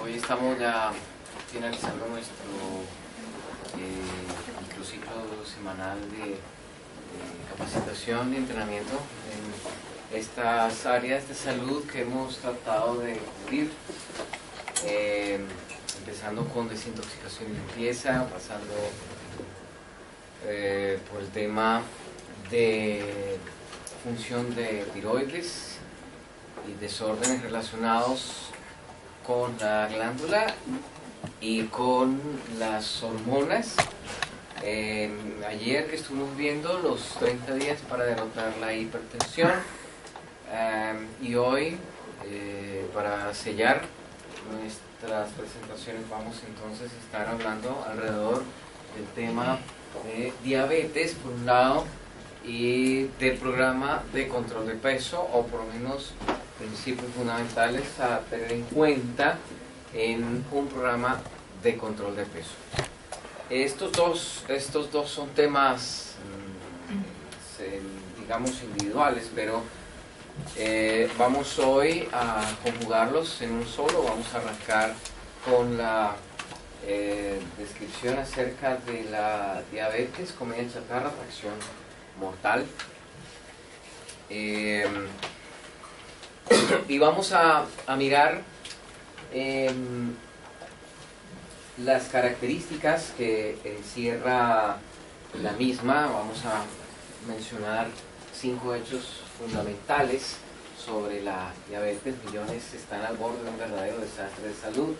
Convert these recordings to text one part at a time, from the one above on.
Hoy estamos ya finalizando nuestro microciclo semanal de capacitación y entrenamiento en estas áreas de salud que hemos tratado de cubrir, empezando con desintoxicación y limpieza, pasando por el tema de función de tiroides y desórdenes relacionados con la glándula y con las hormonas. Ayer que estuvimos viendo los 30 días para derrotar la hipertensión, y hoy para sellar nuestras presentaciones vamos entonces a estar hablando alrededor del tema de diabetes por un lado y del programa de control de peso, o por lo menos principios fundamentales a tener en cuenta en un programa de control de peso. Estos dos son temas, digamos, individuales, pero vamos hoy a conjugarlos en un solo. Vamos a arrancar con la descripción acerca de la diabetes, comida chatarra, fracción mortal. Y vamos a mirar las características que encierra la misma. Vamos a mencionar 5 hechos fundamentales sobre la diabetes. Millones están al borde de un verdadero desastre de salud.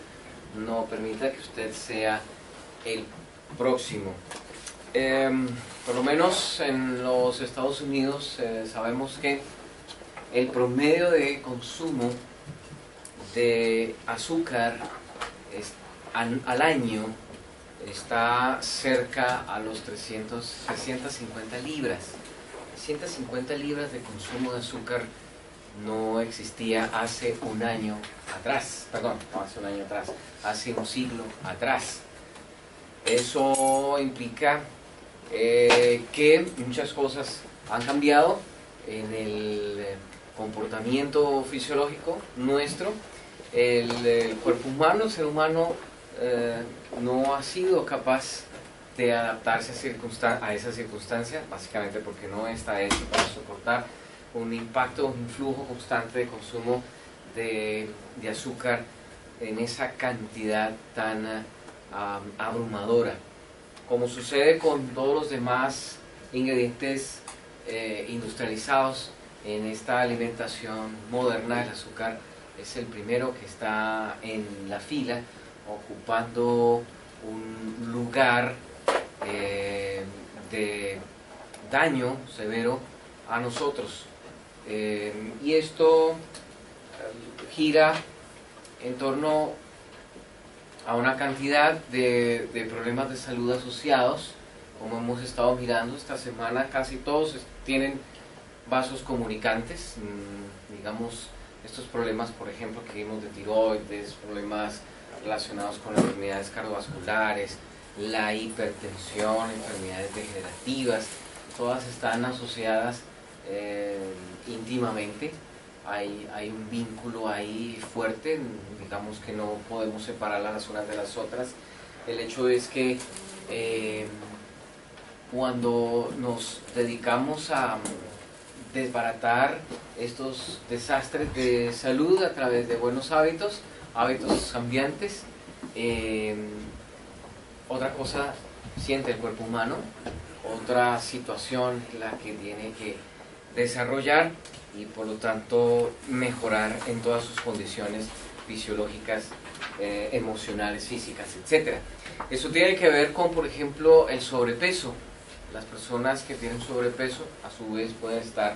No permita que usted sea el próximo. Por lo menos en los Estados Unidos sabemos que el promedio de consumo de azúcar al año está cerca a los 350 libras. 350 libras de consumo de azúcar no existía hace un año atrás, perdón, no hace un año atrás, hace un siglo atrás. Eso implica que muchas cosas han cambiado en el comportamiento fisiológico nuestro. El cuerpo humano, el ser humano, no ha sido capaz de adaptarse a esa circunstancia, básicamente porque no está hecho para soportar un impacto, un flujo constante de consumo de azúcar en esa cantidad tan abrumadora. Como sucede con todos los demás ingredientes industrializados en esta alimentación moderna, el azúcar es el primero que está en la fila, ocupando un lugar de daño severo a nosotros. Y esto gira en torno a una cantidad de problemas de salud asociados. Como hemos estado mirando esta semana, casi todos tienen vasos comunicantes, digamos, estos problemas, por ejemplo, que vimos de tiroides, problemas relacionados con enfermedades cardiovasculares, la hipertensión, enfermedades degenerativas, todas están asociadas íntimamente. Hay un vínculo ahí fuerte, digamos que no podemos separarlas las unas de las otras. El hecho es que cuando nos dedicamos a desbaratar estos desastres de salud a través de buenos hábitos cambiantes, otra cosa siente el cuerpo humano, otra situación la que tiene que desarrollar y por lo tanto mejorar en todas sus condiciones fisiológicas, emocionales, físicas, etc. Eso tiene que ver con, por ejemplo, el sobrepeso. Las personas que tienen sobrepeso a su vez pueden estar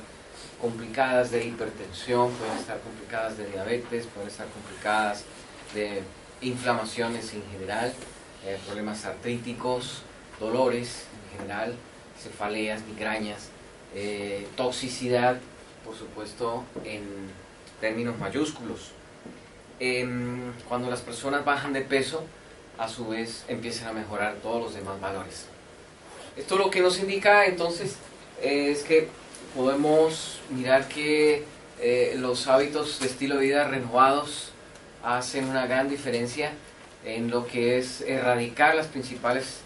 complicadas de hipertensión, pueden estar complicadas de diabetes, pueden estar complicadas de inflamaciones en general, problemas artríticos, dolores en general, cefaleas, migrañas, toxicidad, por supuesto, en términos mayúsculos. Cuando las personas bajan de peso, a su vez empiezan a mejorar todos los demás valores. Esto lo que nos indica entonces es que podemos mirar que los hábitos de estilo de vida renovados hacen una gran diferencia en lo que es erradicar las principales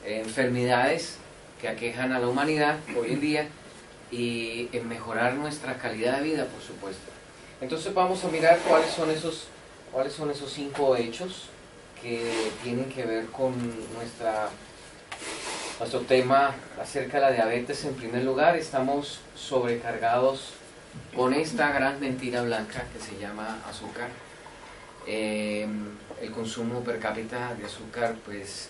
enfermedades que aquejan a la humanidad hoy en día y en mejorar nuestra calidad de vida, por supuesto. Entonces vamos a mirar cuáles son esos 5 hechos que tienen que ver con nuestro tema acerca de la diabetes. En primer lugar, estamos sobrecargados con esta gran mentira blanca que se llama azúcar. El consumo per cápita de azúcar pues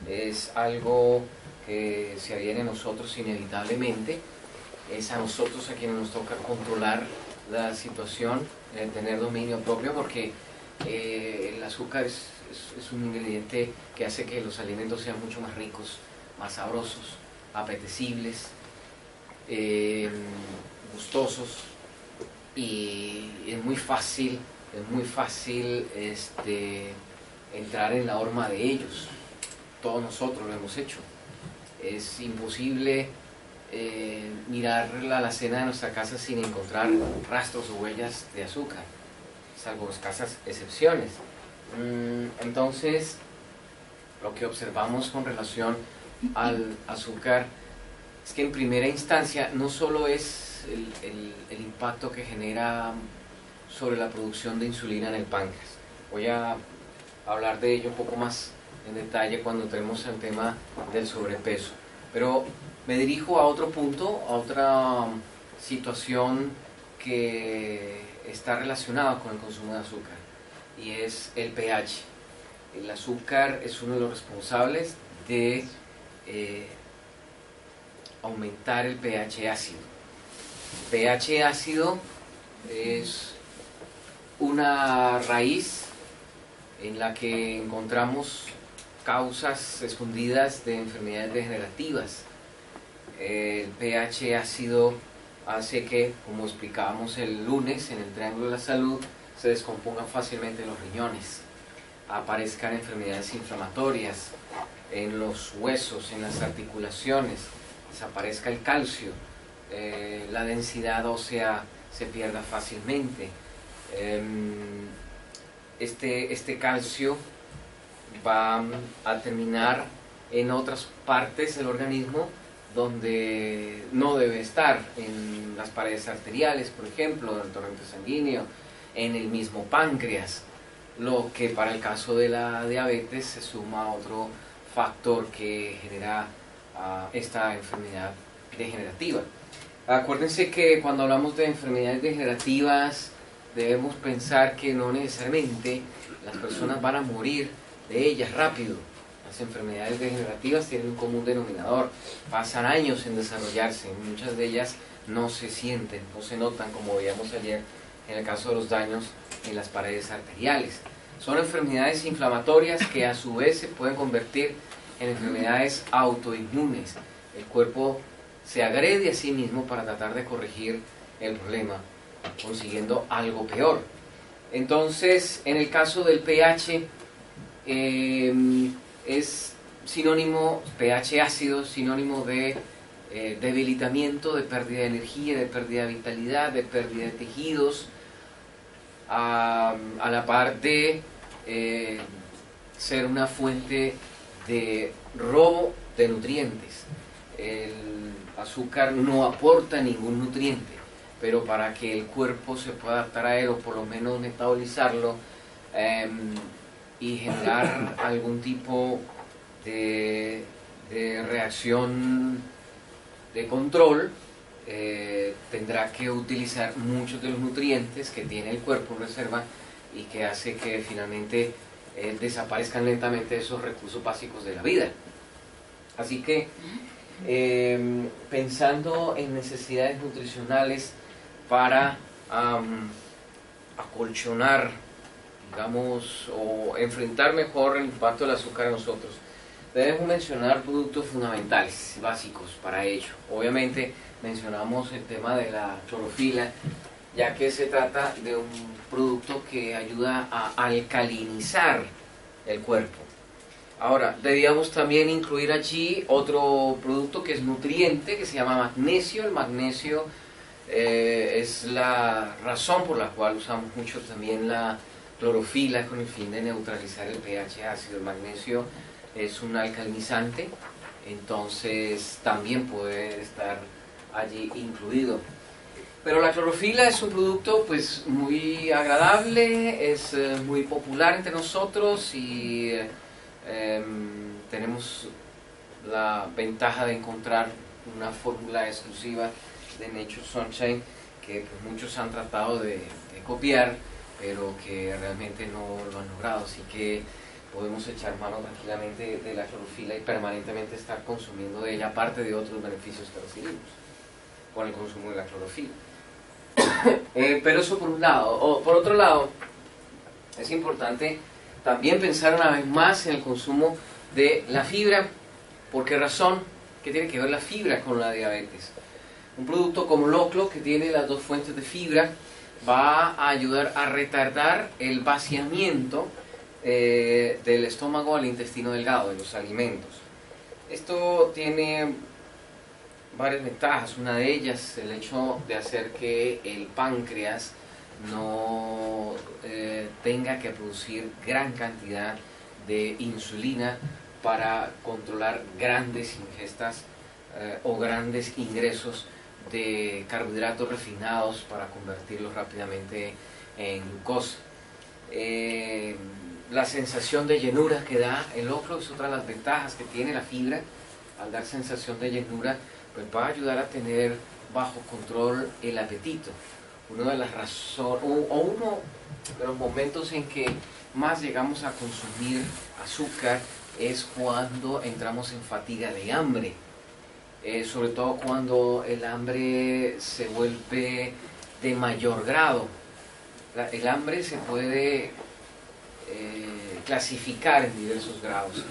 es algo que se adhiere a nosotros inevitablemente. Es a nosotros a quienes nos toca controlar la situación, tener dominio propio, porque el azúcar es un ingrediente que hace que los alimentos sean mucho más ricos, más sabrosos, apetecibles, gustosos, y es muy fácil entrar en la horma de ellos. Todos nosotros lo hemos hecho. Es imposible mirar la alacena de nuestra casa sin encontrar rastros o huellas de azúcar, salvo escasas excepciones. Entonces, lo que observamos con relación al azúcar es que en primera instancia no solo es el impacto que genera sobre la producción de insulina en el páncreas. Voy a hablar de ello un poco más en detalle cuando entremos al tema del sobrepeso, pero me dirijo a otro punto, a otra situación que está relacionada con el consumo de azúcar, y es el pH. El azúcar es uno de los responsables de aumentar el pH ácido. El pH ácido es una raíz en la que encontramos causas escondidas de enfermedades degenerativas. El pH ácido hace que, como explicábamos el lunes en el Triángulo de la Salud, se descompongan fácilmente los riñones, aparezcan enfermedades inflamatorias en los huesos, en las articulaciones, desaparezca el calcio, la densidad ósea se pierda fácilmente. Este calcio va a terminar en otras partes del organismo donde no debe estar, en las paredes arteriales, por ejemplo, en el torrente sanguíneo, en el mismo páncreas, lo que para el caso de la diabetes se suma a otro factor que genera esta enfermedad degenerativa. Acuérdense que cuando hablamos de enfermedades degenerativas debemos pensar que no necesariamente las personas van a morir de ellas rápido. Las enfermedades degenerativas tienen un común denominador, pasan años en desarrollarse, muchas de ellas no se sienten, no se notan, como veíamos ayer en el caso de los daños en las paredes arteriales. Son enfermedades inflamatorias que a su vez se pueden convertir en enfermedades autoinmunes. El cuerpo se agrede a sí mismo para tratar de corregir el problema, consiguiendo algo peor. Entonces, en el caso del pH, es sinónimo, pH ácido, sinónimo de debilitamiento, de pérdida de energía, de pérdida de vitalidad, de pérdida de tejidos, a la par de ser una fuente de robo de nutrientes. El azúcar no aporta ningún nutriente, pero para que el cuerpo se pueda adaptar a él, o por lo menos metabolizarlo y generar algún tipo de reacción de control, tendrá que utilizar muchos de los nutrientes que tiene el cuerpo en reserva y que hace que finalmente desaparezcan lentamente esos recursos básicos de la vida. Así que pensando en necesidades nutricionales para acolchonar, digamos, o enfrentar mejor el impacto del azúcar en nosotros, debemos mencionar productos fundamentales, básicos para ello. Obviamente mencionamos el tema de la clorofila, ya que se trata de un producto que ayuda a alcalinizar el cuerpo. Ahora, debíamos también incluir allí otro producto que es nutriente, que se llama magnesio. El magnesio es la razón por la cual usamos mucho también la clorofila con el fin de neutralizar el pH ácido. El magnesio es un alcalinizante, entonces también puede estar allí incluido. Pero la clorofila es un producto pues muy agradable, es muy popular entre nosotros y tenemos la ventaja de encontrar una fórmula exclusiva de Nature Sunshine que pues, muchos han tratado de copiar, pero que realmente no lo han logrado, así que podemos echar mano tranquilamente de la clorofila y permanentemente estar consumiendo de ella, aparte de otros beneficios que recibimos con el consumo de la clorofila. Pero eso por un lado. Por otro lado, es importante también pensar una vez más en el consumo de la fibra. ¿Por qué razón? ¿Qué tiene que ver la fibra con la diabetes? Un producto como Loclo, que tiene las dos fuentes de fibra, va a ayudar a retardar el vaciamiento del estómago al intestino delgado, de los alimentos. Esto tiene varias ventajas. Una de ellas, el hecho de hacer que el páncreas no tenga que producir gran cantidad de insulina para controlar grandes ingestas o grandes ingresos de carbohidratos refinados para convertirlos rápidamente en glucosa. La sensación de llenura que da el Loclo es otra de las ventajas que tiene la fibra. Al dar sensación de llenura, pues va a ayudar a tener bajo control el apetito. Uno de las razones, uno de los momentos en que más llegamos a consumir azúcar es cuando entramos en fatiga de hambre, sobre todo cuando el hambre se vuelve de mayor grado. El hambre se puede clasificar en diversos grados,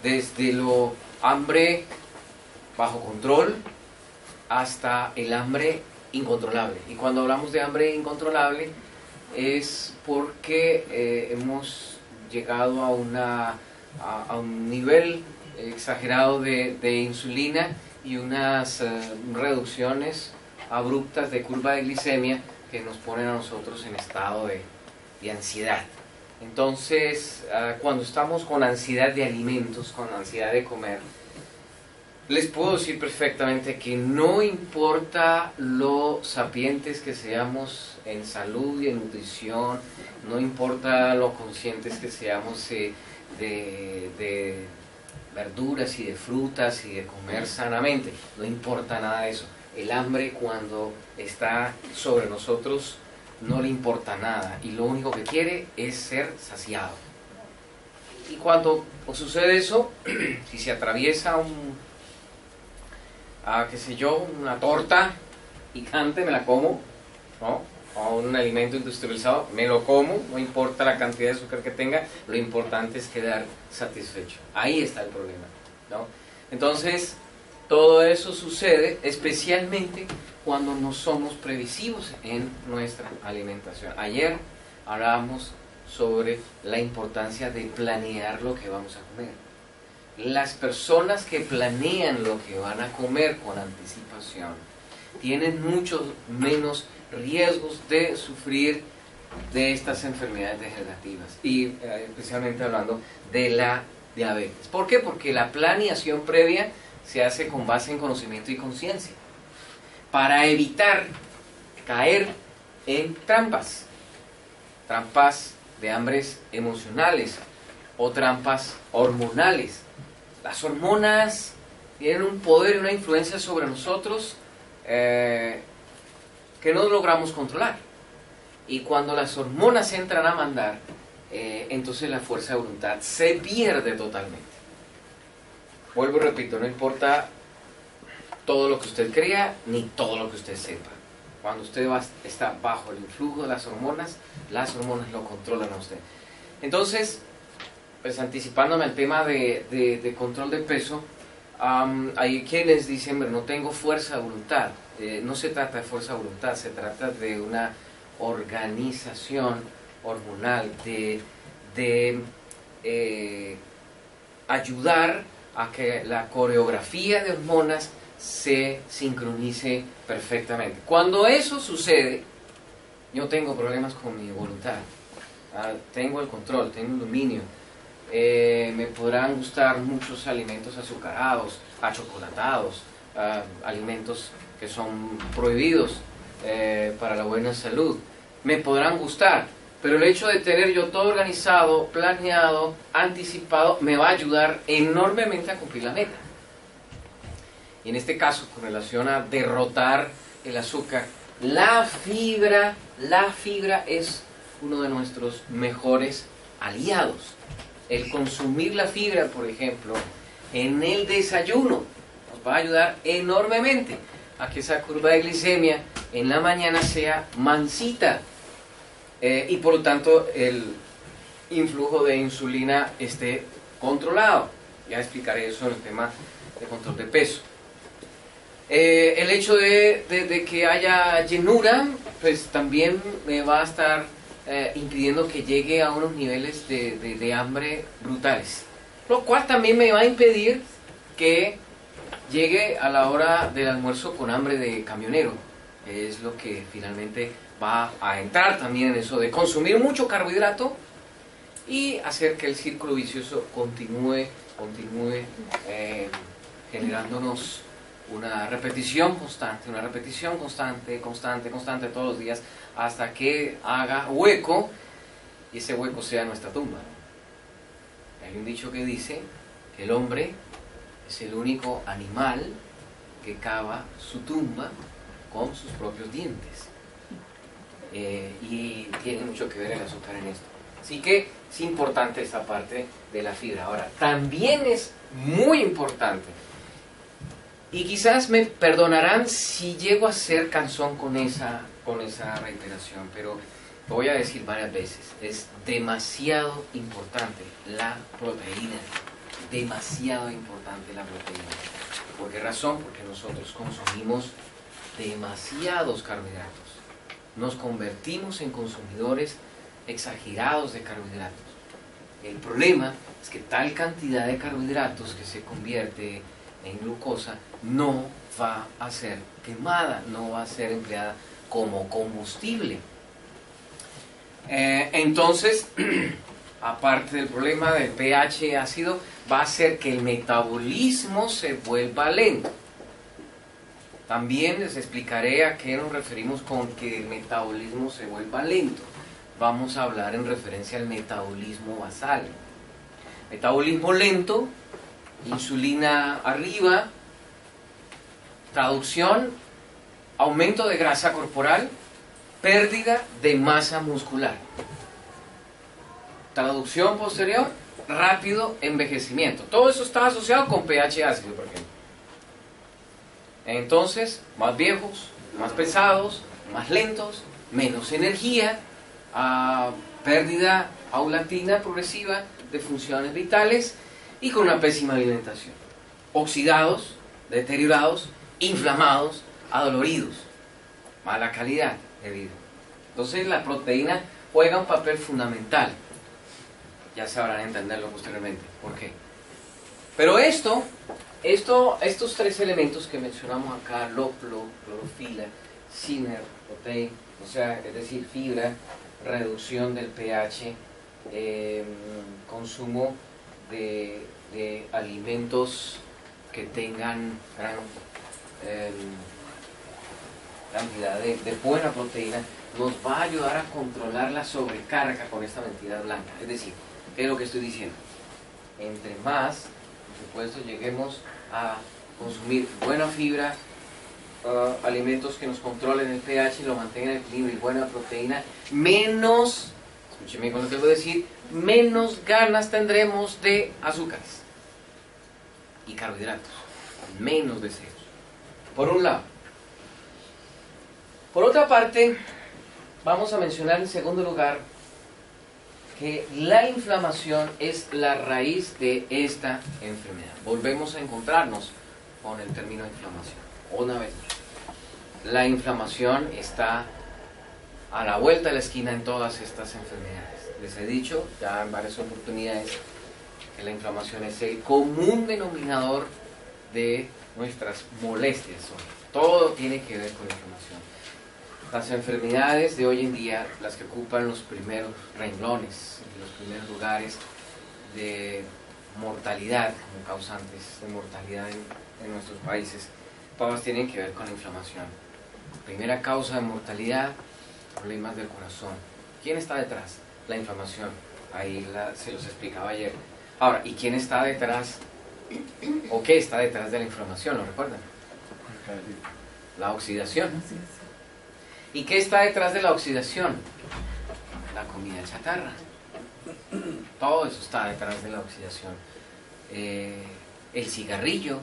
desde lo hambre bajo control hasta el hambre incontrolable. Y cuando hablamos de hambre incontrolable es porque hemos llegado a un nivel exagerado de insulina y unas reducciones abruptas de curva de glicemia que nos ponen a nosotros en estado de ansiedad. Entonces, cuando estamos con ansiedad de alimentos, con ansiedad de comer, les puedo decir perfectamente que no importa lo sapientes que seamos en salud y en nutrición, no importa lo conscientes que seamos de verduras y de frutas y de comer sanamente, no importa nada de eso. El hambre, cuando está sobre nosotros, no le importa nada y lo único que quiere es ser saciado. Y cuando sucede eso, si se atraviesa qué sé yo, una torta picante, me la como, ¿no? O un alimento industrializado, me lo como, no importa la cantidad de azúcar que tenga, lo importante es quedar satisfecho. Ahí está el problema, ¿no? Entonces, todo eso sucede especialmente cuando no somos previsivos en nuestra alimentación. Ayer hablábamos sobre la importancia de planear lo que vamos a comer. Las personas que planean lo que van a comer con anticipación tienen muchos menos riesgos de sufrir de estas enfermedades degenerativas y especialmente hablando de la diabetes. ¿Por qué? Porque la planeación previa se hace con base en conocimiento y conciencia para evitar caer en trampas de hambres emocionales o trampas hormonales. Las hormonas tienen un poder y una influencia sobre nosotros que no logramos controlar. Y cuando las hormonas entran a mandar, entonces la fuerza de voluntad se pierde totalmente. Vuelvo y repito, no importa todo lo que usted crea ni todo lo que usted sepa. Cuando usted está bajo el influjo de las hormonas lo controlan a usted. Entonces, pues anticipándome al tema de control de peso, hay quienes dicen, no tengo fuerza de voluntad. No se trata de fuerza de voluntad, se trata de una organización hormonal, de ayudar a que la coreografía de hormonas se sincronice perfectamente. Cuando eso sucede, yo tengo problemas con mi voluntad. tengo el control, tengo el dominio. Me podrán gustar muchos alimentos azucarados, achocolatados, alimentos que son prohibidos para la buena salud. Me podrán gustar, pero el hecho de tener yo todo organizado, planeado, anticipado, me va a ayudar enormemente a cumplir la meta. Y en este caso, con relación a derrotar el azúcar, la fibra es uno de nuestros mejores aliados. El consumir la fibra, por ejemplo, en el desayuno, nos va a ayudar enormemente a que esa curva de glicemia en la mañana sea mansita y por lo tanto el influjo de insulina esté controlado. Ya explicaré eso en el tema de control de peso. El hecho de que haya llenura, pues también me va a estar impidiendo que llegue a unos niveles de hambre brutales, lo cual también me va a impedir que llegue a la hora del almuerzo con hambre de camionero. Es lo que finalmente va a entrar también en eso de consumir mucho carbohidrato y hacer que el círculo vicioso continúe generándonos una repetición constante todos los días, hasta que haga hueco y ese hueco sea nuestra tumba. Hay un dicho que dice que el hombre es el único animal que cava su tumba con sus propios dientes. Y tiene mucho que ver el azúcar en esto. Así que es importante esta parte de la fibra. Ahora, también es muy importante, y quizás me perdonarán si llego a ser cansón con esa reiteración, pero lo voy a decir varias veces, es demasiado importante la proteína, demasiado importante la proteína. ¿Por qué razón? Porque nosotros consumimos demasiados carbohidratos, nos convertimos en consumidores exagerados de carbohidratos. El problema es que tal cantidad de carbohidratos que se convierte en glucosa no va a ser quemada, no va a ser empleada como combustible. Entonces, aparte del problema del pH ácido, va a hacer que el metabolismo se vuelva lento. También les explicaré a qué nos referimos con que el metabolismo se vuelva lento. Vamos a hablar en referencia al metabolismo basal. Metabolismo lento, insulina arriba, traducción, aumento de grasa corporal, pérdida de masa muscular. Traducción posterior, rápido envejecimiento. Todo eso está asociado con pH ácido, por ejemplo. Entonces, más viejos, más pesados, más lentos, menos energía, pérdida paulatina, progresiva de funciones vitales y con una pésima alimentación. Oxidados, deteriorados, inflamados, adoloridos, mala calidad de vida. Entonces la proteína juega un papel fundamental. Ya sabrán entenderlo posteriormente. ¿Por qué? Pero estos tres elementos que mencionamos acá, lópulo, clorofila, ciner, proteína, o sea, es decir, fibra, reducción del pH, consumo de alimentos que tengan gran cantidad de buena proteína, nos va a ayudar a controlar la sobrecarga con esta mentira blanca. Es decir, ¿qué es lo que estoy diciendo? Entre más, por supuesto, lleguemos a consumir buena fibra, alimentos que nos controlen el pH y lo mantengan en equilibrio, y buena proteína, menos, escúcheme con lo que voy a decir, menos ganas tendremos de azúcares y carbohidratos, menos deseos, por un lado. Por otra parte, vamos a mencionar en segundo lugar que la inflamación es la raíz de esta enfermedad. Volvemos a encontrarnos con el término inflamación. Una vez más, la inflamación está a la vuelta de la esquina en todas estas enfermedades. Les he dicho ya en varias oportunidades que la inflamación es el común denominador de nuestras molestias. Todo tiene que ver con la inflamación. Las enfermedades de hoy en día, las que ocupan los primeros renglones, los primeros lugares de mortalidad, como causantes de mortalidad en nuestros países, todas tienen que ver con la inflamación. Primera causa de mortalidad, problemas del corazón. ¿Quién está detrás? La inflamación. Ahí se los explicaba ayer. Ahora, ¿y quién está detrás o qué está detrás de la inflamación? ¿Lo recuerdan? La oxidación. ¿Y qué está detrás de la oxidación? La comida chatarra. Todo eso está detrás de la oxidación. El cigarrillo,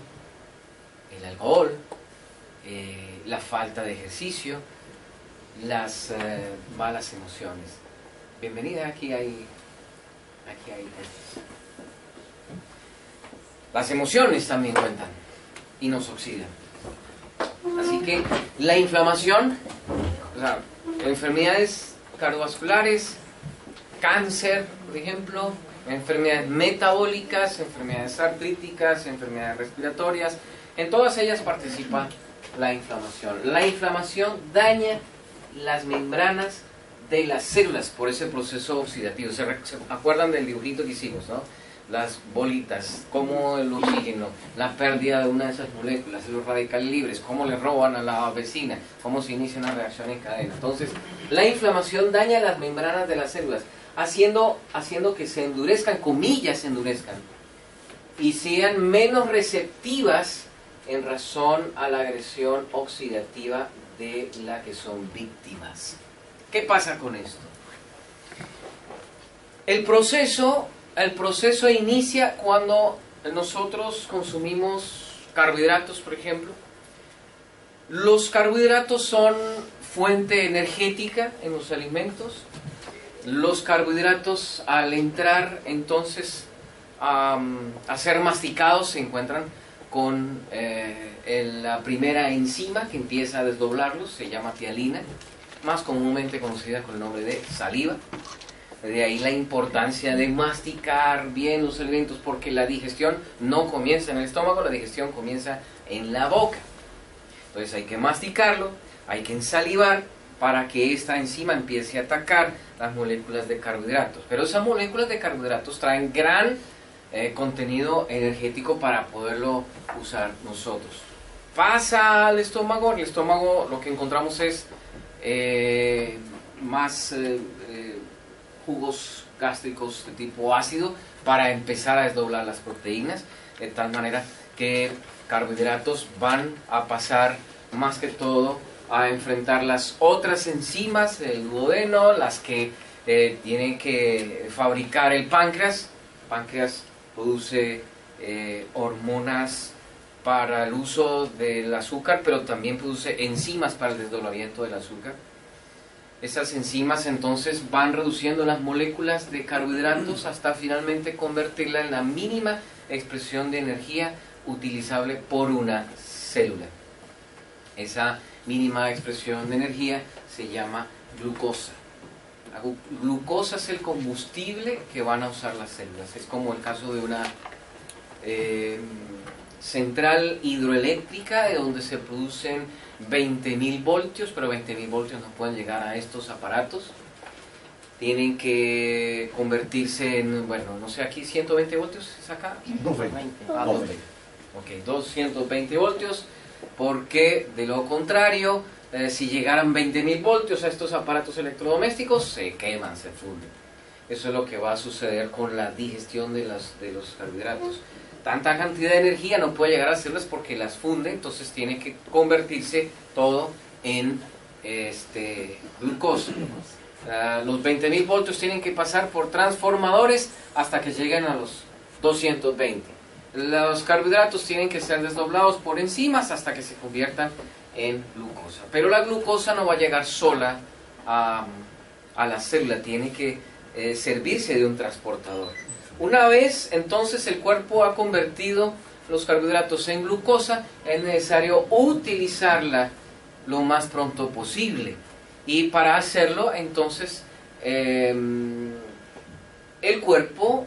el alcohol, la falta de ejercicio, las malas emociones. Bienvenida, aquí hay las emociones también cuentan y nos oxidan. Así que la inflamación, o sea, enfermedades cardiovasculares, cáncer, por ejemplo, enfermedades metabólicas, enfermedades artríticas, enfermedades respiratorias, en todas ellas participa la inflamación. La inflamación daña las membranas de las células por ese proceso oxidativo. ¿Se acuerdan del dibujito que hicimos, no? Las bolitas, cómo el oxígeno, la pérdida de una de esas moléculas, los radicales libres, cómo le roban a la vecina, cómo se inicia una reacción en cadena. Entonces, la inflamación daña las membranas de las células, haciendo que se endurezcan, comillas se endurezcan, y sean menos receptivas en razón a la agresión oxidativa de la que son víctimas. ¿Qué pasa con esto? El proceso inicia cuando nosotros consumimos carbohidratos, por ejemplo. Los carbohidratos son fuente energética en los alimentos. Los carbohidratos, al entrar entonces a ser masticados, se encuentran con la primera enzima que empieza a desdoblarlos, se llama tialina, más comúnmente conocida con el nombre de saliva. De ahí la importancia de masticar bien los alimentos, porque la digestión no comienza en el estómago, la digestión comienza en la boca. Entonces hay que masticarlo, hay que ensalivar para que esta enzima empiece a atacar las moléculas de carbohidratos. Pero esas moléculas de carbohidratos traen gran contenido energético para poderlo usar nosotros. Pasa al estómago, en el estómago lo que encontramos es más jugos gástricos de tipo ácido para empezar a desdoblar las proteínas, de tal manera que carbohidratos van a pasar más que todo a enfrentar las otras enzimas del duodeno, las que tienen que fabricar el páncreas. El páncreas produce hormonas para el uso del azúcar, pero también produce enzimas para el desdoblamiento del azúcar. Esas enzimas entonces van reduciendo las moléculas de carbohidratos hasta finalmente convertirla en la mínima expresión de energía utilizable por una célula. Esa mínima expresión de energía se llama glucosa. La glucosa es el combustible que van a usar las células. Es como el caso de una central hidroeléctrica de donde se producen 20.000 voltios, pero 20.000 voltios no pueden llegar a estos aparatos. Tienen que convertirse en, bueno, no sé, aquí 120 voltios es acá. 220. Ah, 220. Ok, 220 voltios, porque de lo contrario, si llegaran 20.000 voltios a estos aparatos electrodomésticos, se queman, se funden. Eso es lo que va a suceder con la digestión de los carbohidratos. Tanta cantidad de energía no puede llegar a células porque las funde, entonces tiene que convertirse todo en glucosa. Los 20.000 voltios tienen que pasar por transformadores hasta que lleguen a los 220. Los carbohidratos tienen que ser desdoblados por enzimas hasta que se conviertan en glucosa. Pero la glucosa no va a llegar sola a la célula, tiene que servirse de un transportador. Una vez entonces el cuerpo ha convertido los carbohidratos en glucosa, es necesario utilizarla lo más pronto posible. Y para hacerlo, entonces, el cuerpo,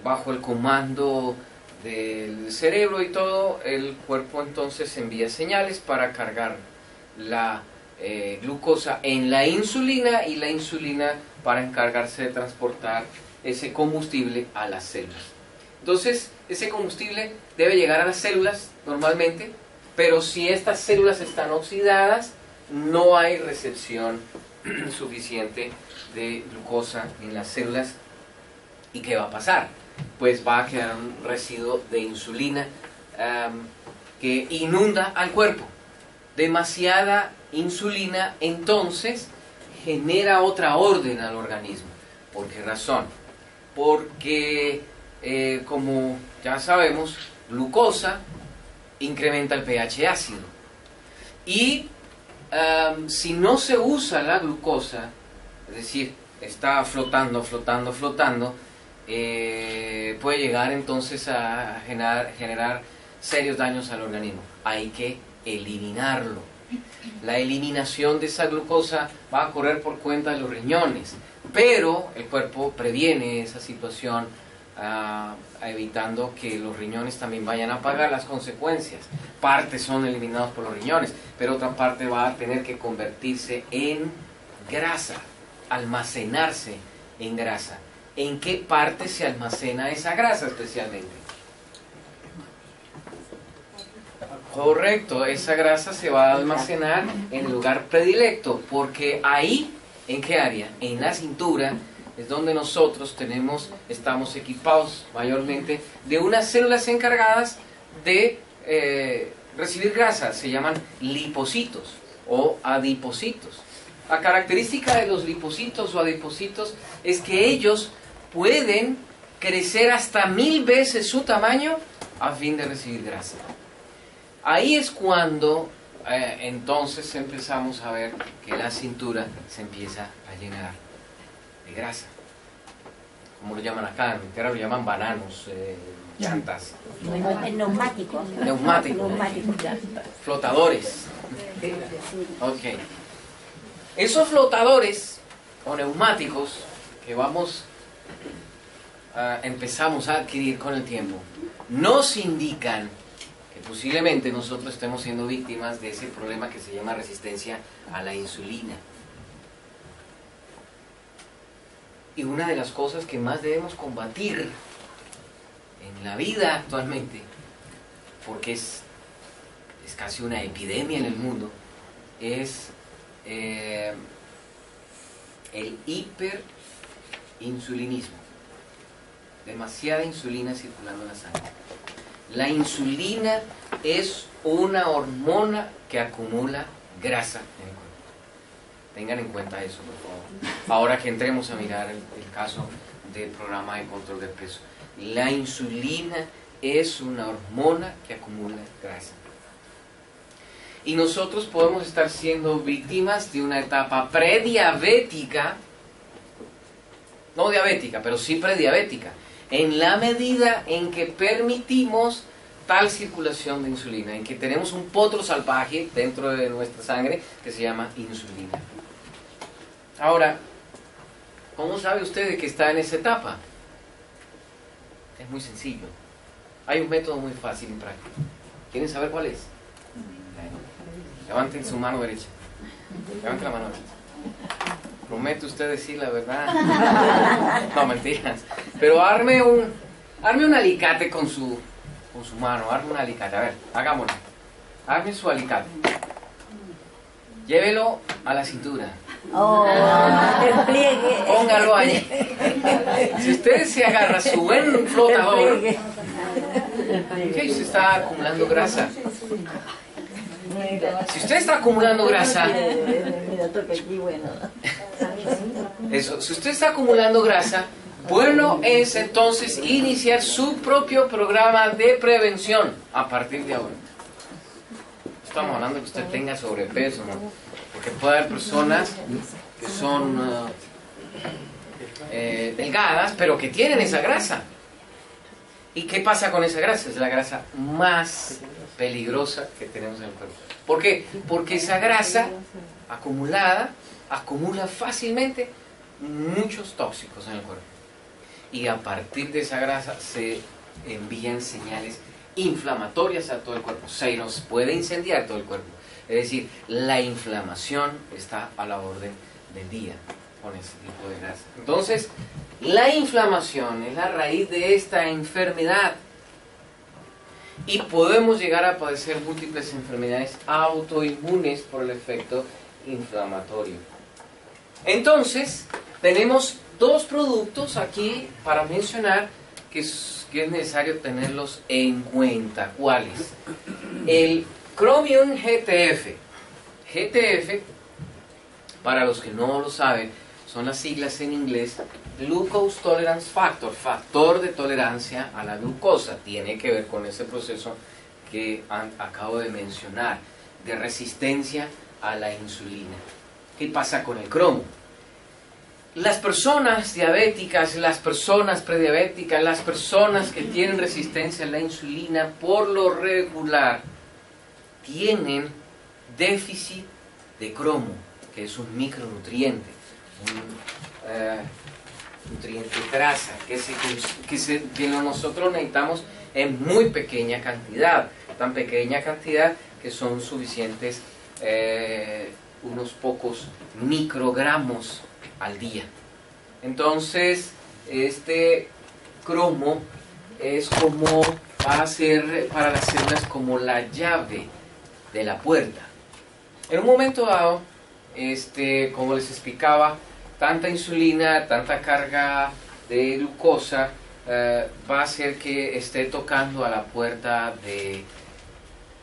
bajo el comando del cerebro y todo, el cuerpo entonces envía señales para cargar la glucosa en la insulina, y la insulina para encargarse de transportar ese combustible a las células. Entonces, ese combustible debe llegar a las células normalmente, pero si estas células están oxidadas, no hay recepción suficiente de glucosa en las células. ¿Y qué va a pasar? Pues va a quedar un residuo de insulina que inunda al cuerpo. Demasiada insulina entonces genera otra orden al organismo. ¿Por qué razón? Porque como ya sabemos, glucosa incrementa el pH ácido, y si no se usa la glucosa, es decir, está flotando, puede llegar entonces a generar serios daños al organismo. Hay que eliminarlo. La eliminación de esa glucosa va a correr por cuenta de los riñones, pero el cuerpo previene esa situación, evitando que los riñones también vayan a pagar las consecuencias. Partes son eliminados por los riñones, pero otra parte va a tener que convertirse en grasa, almacenarse en grasa. ¿En qué parte se almacena esa grasa especialmente? Correcto, esa grasa se va a almacenar en el lugar predilecto, porque ahí, ¿en qué área? En la cintura es donde nosotros estamos equipados mayormente de unas células encargadas de recibir grasa. Se llaman lipocitos o adipocitos. La característica de los lipocitos o adipocitos es que ellos pueden crecer hasta 1000 veces su tamaño a fin de recibir grasa. Ahí es cuando entonces empezamos a ver que la cintura se empieza a llenar de grasa. Como lo llaman acá, en tierra lo llaman bananos, llantas. Neumáticos. Flotadores. Ok. Esos flotadores o neumáticos que empezamos a adquirir con el tiempo, nos indican que posiblemente nosotros estemos siendo víctimas de ese problema que se llama resistencia a la insulina. Y una de las cosas que más debemos combatir en la vida actualmente, porque es casi una epidemia en el mundo, es el hiperinsulinismo. Demasiada insulina circulando en la sangre. La insulina es una hormona que acumula grasa en el cuerpo. Tengan en cuenta eso, por favor. Ahora que entremos a mirar el caso del programa de control de peso. La insulina es una hormona que acumula grasa. Y nosotros podemos estar siendo víctimas de una etapa prediabética, no diabética, pero sí prediabética, en la medida en que permitimos tal circulación de insulina, en que tenemos un potro salvaje dentro de nuestra sangre que se llama insulina. Ahora, ¿cómo sabe usted de que está en esa etapa? Es muy sencillo. Hay un método muy fácil y práctico. ¿Quieren saber cuál es? Levanten su mano derecha. Levanten la mano derecha. ¿Promete usted decir la verdad? No, mentiras. Pero arme un alicate con su mano. Arme un alicate. A ver, hagámoslo. Arme su alicate. Llévelo a la cintura. Póngalo ahí. Si usted se agarra su buen flotador, ¿qué? Usted está acumulando grasa. Si usted está acumulando grasa, eso, si usted está acumulando grasa, bueno es entonces iniciar su propio programa de prevención a partir de ahora. Estamos hablando de que usted tenga sobrepeso, ¿no? Porque puede haber personas que son delgadas, pero que tienen esa grasa. ¿Y qué pasa con esa grasa? Es la grasa más peligrosa que tenemos en el cuerpo. ¿Por qué? Porque esa grasa acumulada acumula fácilmente muchos tóxicos en el cuerpo. Y a partir de esa grasa se envían señales inflamatorias a todo el cuerpo, se nos puede incendiar todo el cuerpo. Es decir, la inflamación está a la orden del día con ese tipo de grasa. Entonces, la inflamación es la raíz de esta enfermedad y podemos llegar a padecer múltiples enfermedades autoinmunes por el efecto inflamatorio. Entonces, tenemos dos productos aquí para mencionar que es necesario tenerlos en cuenta. ¿Cuáles? El Chromium GTF. GTF, para los que no lo saben, son las siglas en inglés Glucose Tolerance Factor, factor de tolerancia a la glucosa. Tiene que ver con ese proceso que acabo de mencionar, de resistencia a la insulina. ¿Qué pasa con el cromo? Las personas diabéticas, las personas prediabéticas, las personas que tienen resistencia a la insulina, por lo regular, tienen déficit de cromo, que es un micronutriente, un nutriente traza, que nosotros necesitamos en muy pequeña cantidad, tan pequeña cantidad que son suficientes unos pocos microgramos al día. Entonces, este cromo es como para las células como la llave de la puerta. En un momento dado, como les explicaba, tanta insulina, tanta carga de glucosa va a hacer que esté tocando a la puerta de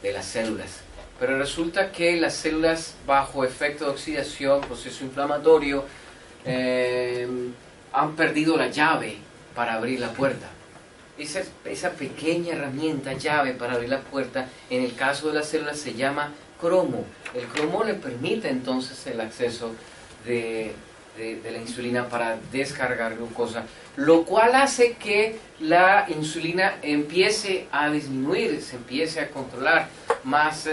las células. Pero resulta que las células, bajo efecto de oxidación, proceso inflamatorio, han perdido la llave para abrir la puerta. Esa pequeña herramienta, llave para abrir la puerta, en el caso de las células se llama cromo. El cromo le permite entonces el acceso de la insulina para descargar glucosa, lo cual hace que la insulina empiece a disminuir, se empiece a controlar más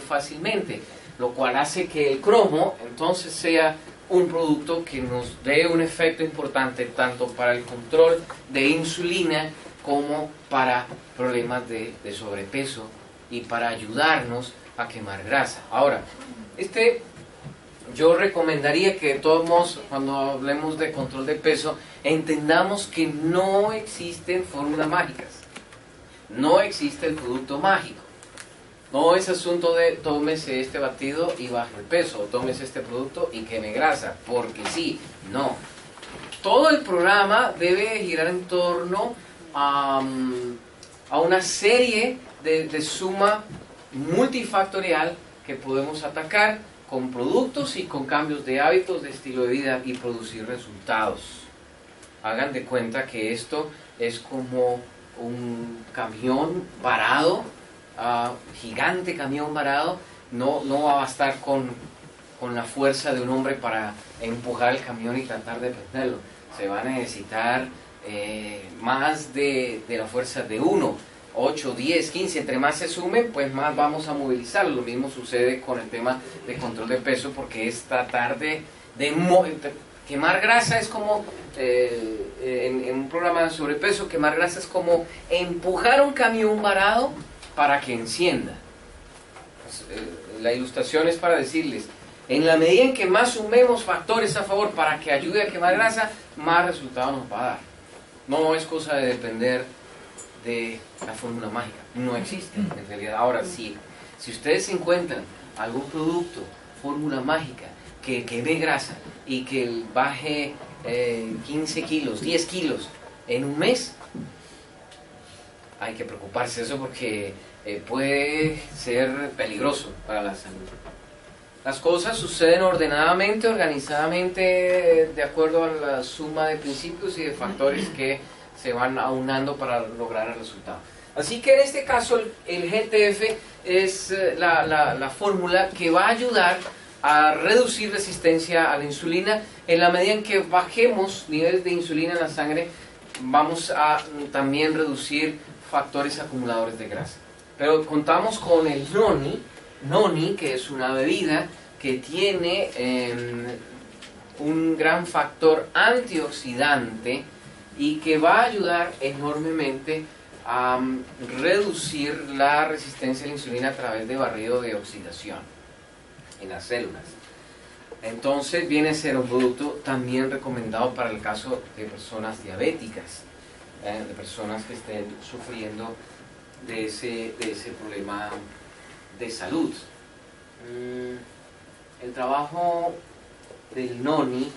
fácilmente, lo cual hace que el cromo entonces sea un producto que nos dé un efecto importante tanto para el control de insulina como para problemas de sobrepeso y para ayudarnos a quemar grasa. Ahora, yo recomendaría que todos modos, cuando hablemos de control de peso, entendamos que no existen fórmulas mágicas. No existe el producto mágico. No es asunto de tómese este batido y baje el peso, o tómese este producto y queme grasa, porque sí, no. Todo el programa debe girar en torno a una serie de suma multifactorial que podemos atacar con productos y con cambios de hábitos, de estilo de vida y producir resultados. Hagan de cuenta que esto es como un camión varado, gigante camión varado. No va a bastar con la fuerza de un hombre para empujar el camión y tratar de prenderlo. Se va a necesitar más de la fuerza de uno. 8, 10, 15, entre más se sumen, pues más vamos a movilizarlo. Lo mismo sucede con el tema de control de peso, porque es tratar de quemar grasa. Es como, en un programa de sobrepeso, quemar grasa es como empujar un camión varado para que encienda. La ilustración es para decirles, en la medida en que más sumemos factores a favor para que ayude a quemar grasa, más resultado nos va a dar. No es cosa de depender de la fórmula mágica, no existe en realidad. Ahora, si ustedes encuentran algún producto, fórmula mágica, que queme grasa y que baje 15 kilos, 10 kilos en un mes, hay que preocuparse de eso, porque puede ser peligroso para la salud. Las cosas suceden ordenadamente, organizadamente, de acuerdo a la suma de principios y de factores que se van aunando para lograr el resultado. Así que en este caso el GTF es la fórmula que va a ayudar a reducir resistencia a la insulina. En la medida en que bajemos niveles de insulina en la sangre, vamos a también reducir factores acumuladores de grasa. Pero contamos con el Noni, que es una bebida que tiene un gran factor antioxidante y que va a ayudar enormemente a reducir la resistencia a la insulina a través de barrido de oxidación en las células. Entonces viene a ser un producto también recomendado para el caso de personas diabéticas, de personas que estén sufriendo de ese problema de salud. El trabajo del noni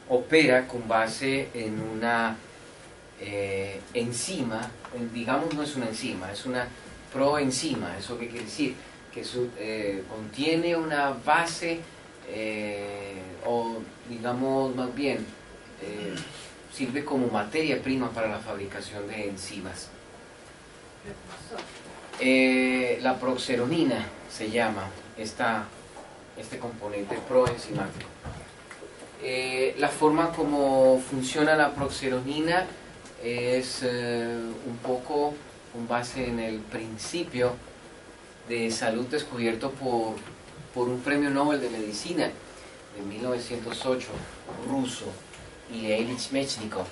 opera con base en una enzima, digamos no es una enzima, es una proenzima. ¿Eso qué quiere decir? Que contiene una base o digamos más bien sirve como materia prima para la fabricación de enzimas. La proxeronina se llama este componente proenzimático. La forma como funciona la proxeronina es un poco con base en el principio de salud descubierto por un premio Nobel de Medicina en 1908, ruso, Ilich Mechnikov.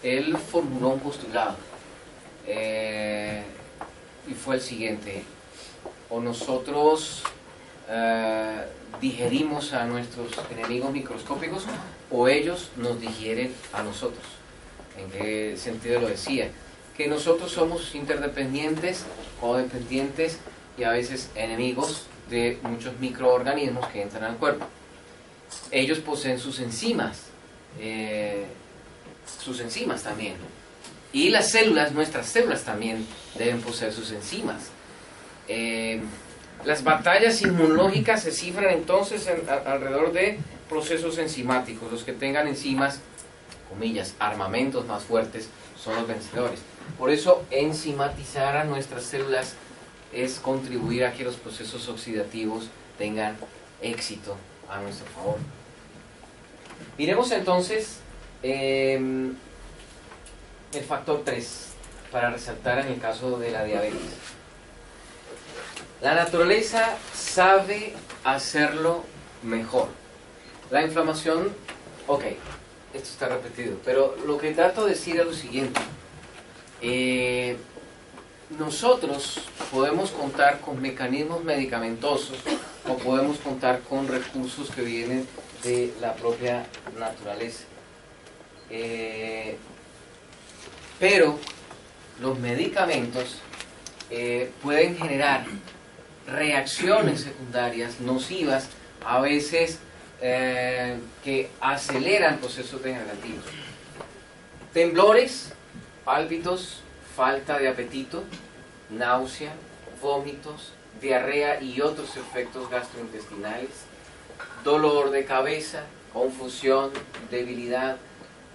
Él formuló un postulado y fue el siguiente: o nosotros digerimos a nuestros enemigos microscópicos o ellos nos digieren a nosotros. ¿En qué sentido lo decía? Que nosotros somos interdependientes, codependientes y a veces enemigos de muchos microorganismos que entran al cuerpo. Ellos poseen sus enzimas también. Y las células, nuestras células también deben poseer sus enzimas. Las batallas inmunológicas se cifran entonces alrededor de procesos enzimáticos. Los que tengan enzimas, comillas, armamentos más fuertes, son los vencedores. Por eso, enzimatizar a nuestras células es contribuir a que los procesos oxidativos tengan éxito a nuestro favor. Miremos entonces el factor 3 para resaltar en el caso de la diabetes. La naturaleza sabe hacerlo mejor. La inflamación, ok, esto está repetido, pero lo que trato de decir es lo siguiente. Nosotros podemos contar con mecanismos medicamentosos o podemos contar con recursos que vienen de la propia naturaleza. Pero los medicamentos pueden generar reacciones secundarias nocivas, a veces que aceleran procesos degenerativos. Temblores, pálpitos, falta de apetito, náusea, vómitos, diarrea y otros efectos gastrointestinales, dolor de cabeza, confusión, debilidad,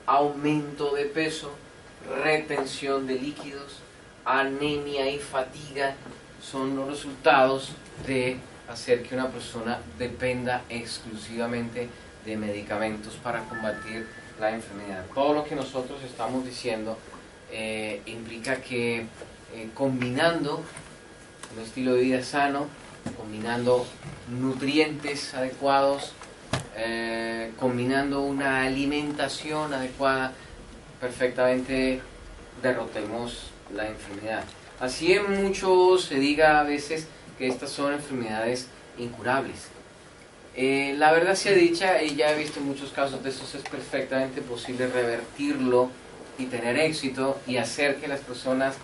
aumento de peso, retención de líquidos, anemia y fatiga son los resultados de hacer que una persona dependa exclusivamente de medicamentos para combatir la enfermedad. Todo lo que nosotros estamos diciendo implica que combinando un estilo de vida sano, combinando nutrientes adecuados, combinando una alimentación adecuada, perfectamente derrotemos la enfermedad. Así en muchos se diga a veces que estas son enfermedades incurables. La verdad sea dicha, y ya he visto muchos casos de estos, es perfectamente posible revertirlo y tener éxito y hacer que las personas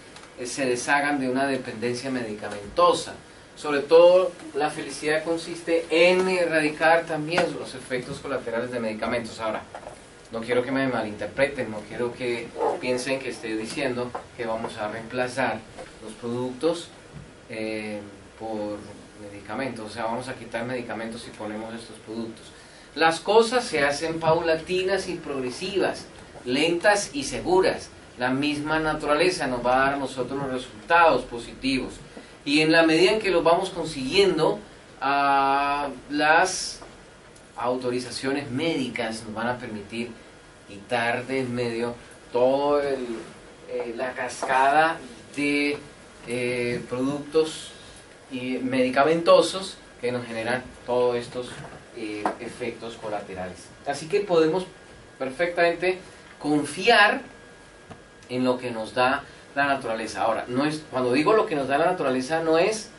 se deshagan de una dependencia medicamentosa. Sobre todo la felicidad consiste en erradicar también los efectos colaterales de medicamentos. Ahora, no quiero que me malinterpreten, no quiero que piensen que estoy diciendo que vamos a reemplazar los productos por medicamentos, o sea, vamos a quitar medicamentos y ponemos estos productos. Las cosas se hacen paulatinas y progresivas, lentas y seguras. La misma naturaleza nos va a dar a nosotros los resultados positivos. Y en la medida en que los vamos consiguiendo, las autorizaciones médicas nos van a permitir quitar de en medio toda la cascada de productos y medicamentosos que nos generan todos estos efectos colaterales. Así que podemos perfectamente confiar en lo que nos da la naturaleza. Ahora, no es, cuando digo lo que nos da la naturaleza, no es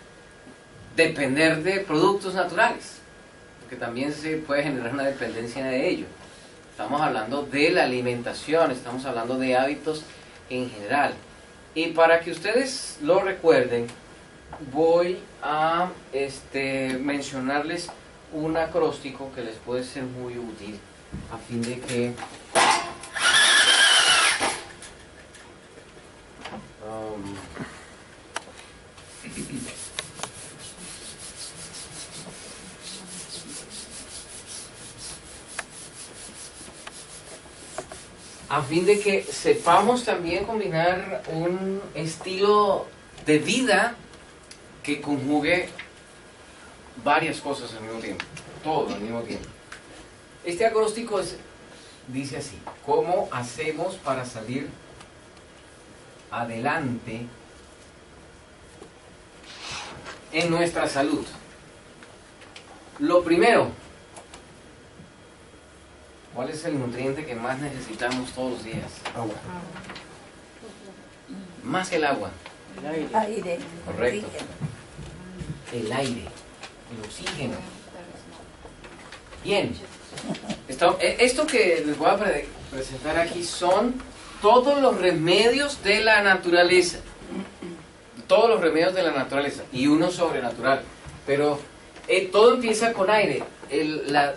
depender de productos naturales, porque también se puede generar una dependencia de ello. Estamos hablando de la alimentación, estamos hablando de hábitos en general. Y para que ustedes lo recuerden, voy a mencionarles un acróstico que les puede ser muy útil a fin de que sepamos también combinar un estilo de vida que conjugue varias cosas al mismo tiempo, todo al mismo tiempo. Este acróstico dice así: ¿cómo hacemos para salir adelante en nuestra salud? Lo primero, ¿cuál es el nutriente que más necesitamos todos los días? Agua. Más que el agua. El aire. Aire. Correcto. El aire, el oxígeno. Bien. Esto que les voy a presentar aquí son todos los remedios de la naturaleza. Todos los remedios de la naturaleza. Y uno sobrenatural. Pero todo empieza con aire. La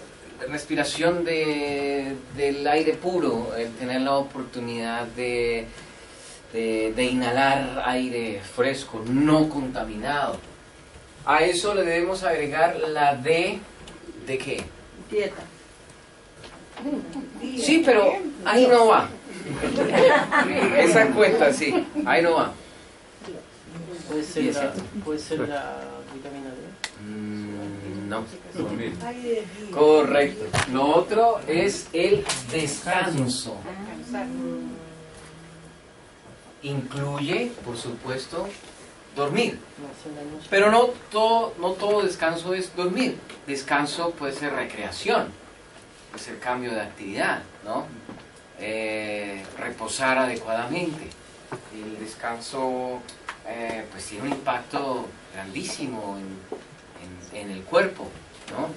respiración del aire puro, el tener la oportunidad de inhalar aire fresco, no contaminado. A eso le debemos agregar la ¿de qué? Dieta. Sí, pero ahí no va. Esa cuenta, sí, ahí no va. Puede ser Sí, la vitamina D. No. Correcto. Lo otro es el descanso. Incluye, por supuesto, dormir. Pero no todo descanso es dormir. Descanso puede ser recreación, puede ser cambio de actividad, ¿no? Reposar adecuadamente. El descanso pues tiene un impacto grandísimo en el cuerpo, ¿no?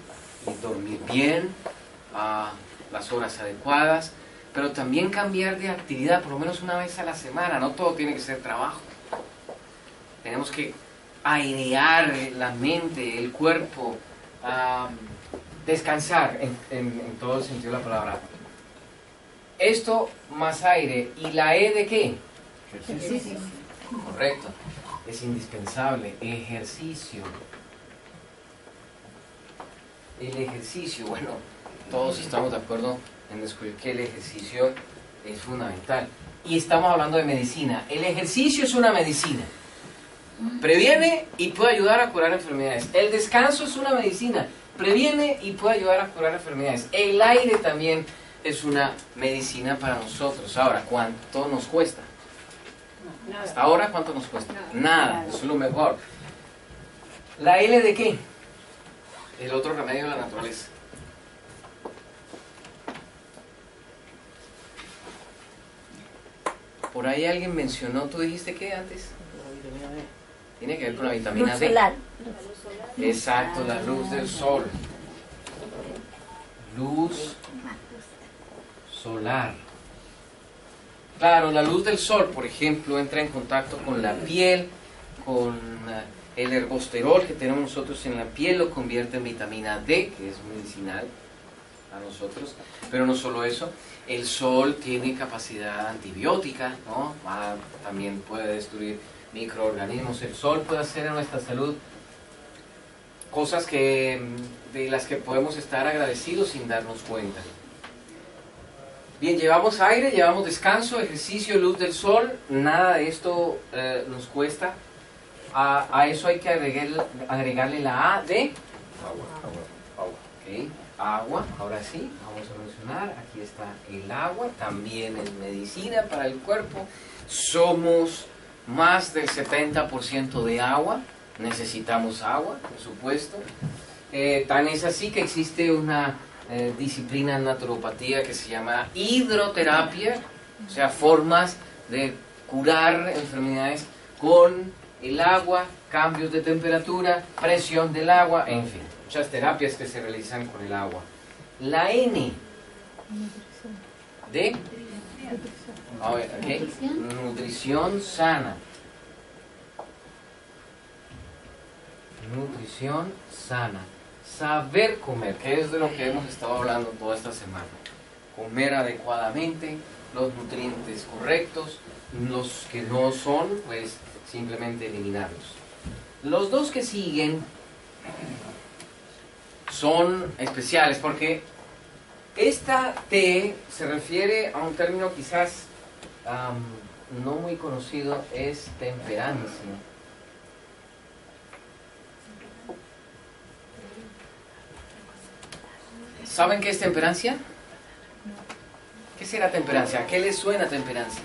Y dormir bien, a las horas adecuadas, pero también cambiar de actividad por lo menos una vez a la semana. No todo tiene que ser trabajo. Tenemos que airear la mente, el cuerpo, descansar en todo el sentido de la palabra. Esto más aire. ¿Y la E de qué? Ejercicio. Correcto. Es indispensable. Ejercicio. El ejercicio, bueno, todos estamos de acuerdo en descubrir que el ejercicio es fundamental. Y estamos hablando de medicina. El ejercicio es una medicina. Previene y puede ayudar a curar enfermedades. El descanso es una medicina. Previene y puede ayudar a curar enfermedades. El aire también es una medicina para nosotros. Ahora, ¿cuánto nos cuesta? Hasta ahora, ¿cuánto nos cuesta? Nada, eso es lo mejor. ¿La L de qué? El otro remedio de la naturaleza. Por ahí alguien mencionó, ¿tú dijiste qué antes? La vitamina D. Tiene que ver con la vitamina Luz D. solar. Exacto, la luz del sol. Luz solar. Claro, la luz del sol, por ejemplo, entra en contacto con la piel, con el ergosterol que tenemos nosotros en la piel, lo convierte en vitamina D, que es medicinal a nosotros. Pero no solo eso, el sol tiene capacidad antibiótica, ¿no? También puede destruir microorganismos. El sol puede hacer en nuestra salud cosas de las que podemos estar agradecidos sin darnos cuenta. Bien, llevamos aire, llevamos descanso, ejercicio, luz del sol. Nada de esto nos cuesta. A eso hay que agregarle la A de agua. Okay. Agua, ahora sí, vamos a mencionar. Aquí está el agua, también es medicina para el cuerpo. Somos más del 70% de agua. Necesitamos agua, por supuesto. Tan es así que existe una disciplina en naturopatía que se llama hidroterapia, o sea, formas de curar enfermedades con el agua, cambios de temperatura, presión del agua, en fin, muchas terapias que se realizan con el agua. La N de nutrición sana. Nutrición sana. Saber comer, que es de lo que hemos estado hablando toda esta semana. Comer adecuadamente, los nutrientes correctos, los que no son, pues simplemente eliminarlos. Los dos que siguen son especiales porque esta T se refiere a un término quizás no muy conocido, es temperancia. ¿Saben qué es temperancia? ¿Qué será temperancia? ¿A qué les suena temperancia?